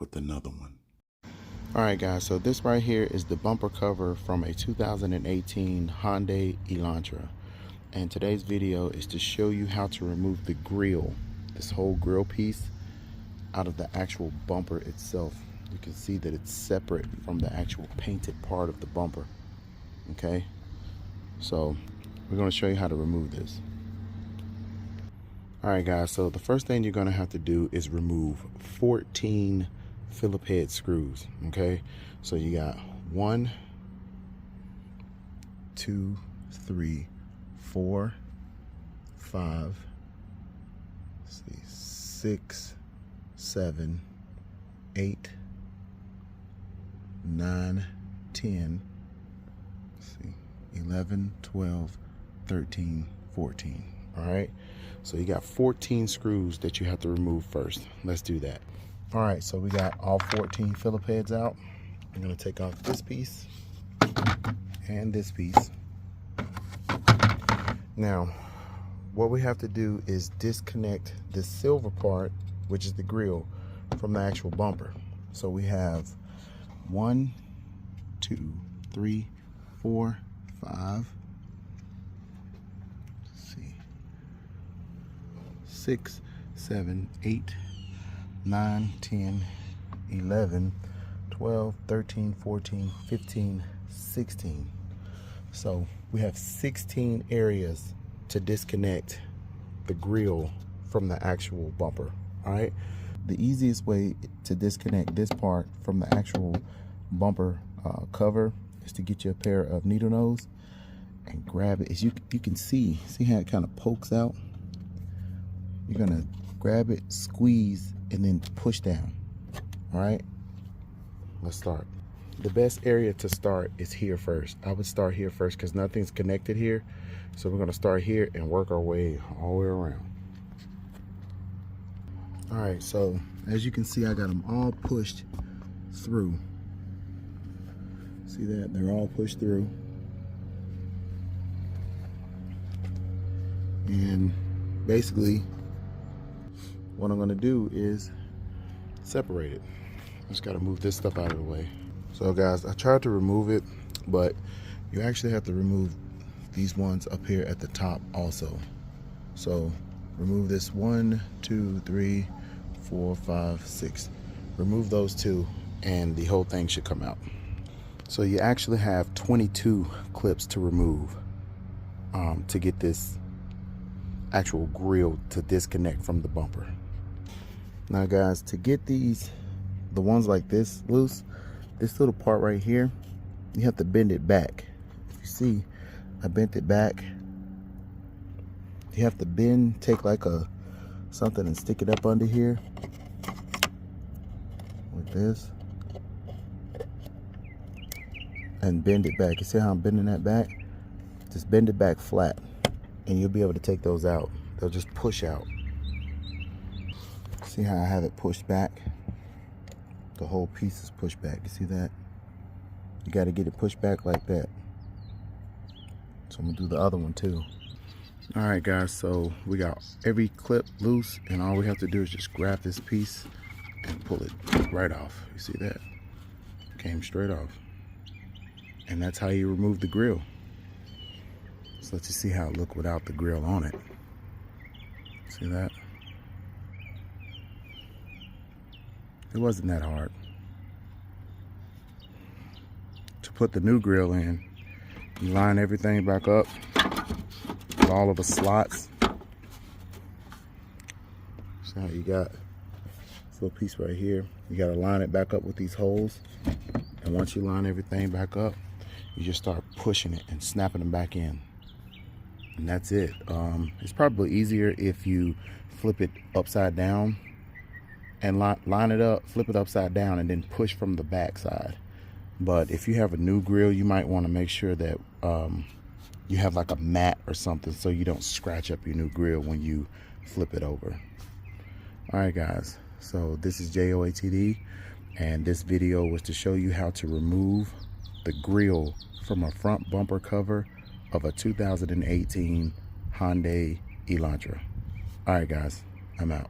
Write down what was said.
with another one. Alright guys, so this right here is the bumper cover from a 2018 Hyundai Elantra. And today's video is to show you how to remove the grille, this whole grille piece, out of the actual bumper itself. You can see that it's separate from the actual painted part of the bumper. Okay, so we're going to show you how to remove this. Alright guys, so the first thing you're going to have to do is remove 14 Phillip head screws. Okay, so you got 1, 2, 3, 4, 5, 6, 7, 8, 9, 10, 11, 12, 13, 14. All right, so you got 14 screws that you have to remove first. Let's do that. All right, so we got all 14 Phillip heads out. I'm gonna take off this piece and this piece. Now, what we have to do is disconnect the silver part, which is the grille, from the actual bumper. So we have 1, 2, 3, 4, 5, 6, 7, 8, 9, 10, 11, 12, 13, 14, 15, 16. So we have 16 areas to disconnect the grille from the actual bumper. All right, the easiest way to disconnect this part from the actual bumper cover is to get you a pair of needle nose and grab it. As you can see how it kind of pokes out. You're gonna grab it, squeeze, and then push down. All right, let's start. The best area to start is here first. I would start here first because nothing's connected here. So we're gonna start here and work our way all the way around. All right, so as you can see, I got them all pushed through. See that? They're all pushed through. And basically, what I'm gonna do is separate it. Just gotta move this stuff out of the way. So guys, I tried to remove it, but you actually have to remove these ones up here at the top also. So remove this 1, 2, 3, 4, 5, 6. Remove those 2 and the whole thing should come out. So you actually have 22 clips to remove to get this actual grille to disconnect from the bumper. Now guys, to get the ones like this loose, this little part right here, you have to bend it back. If you see, I bent it back. You have to take like something and stick it up under here like this and bend it back. You see how I'm bending that back? Just bend it back flat and you'll be able to take those out. They'll just push out. See how I have it pushed back? The whole piece is pushed back. You see that? You got to get it pushed back like that. So I'm gonna do the other one too. All right guys, so we got every clip loose and all we have to do is just grab this piece and pull it right off. You see that? Came straight off. And that's how you remove the grille. So let's just see how it look without the grille on it. See that? It wasn't that hard. To put the new grille in, you line everything back up with all of the slots. So you got this little piece right here. You got to line it back up with these holes. And once you line everything back up, you just start pushing it and snapping them back in. And that's it. It's probably easier if you flip it upside down and line it up, flip it upside down, and then push from the back side. But if you have a new grille, you might want to make sure that you have like a mat or something so you don't scratch up your new grille when you flip it over. All right guys, so this is J.O.A.T.D. and this video was to show you how to remove the grille from a front bumper cover of a 2018 Hyundai Elantra. All right guys, I'm out.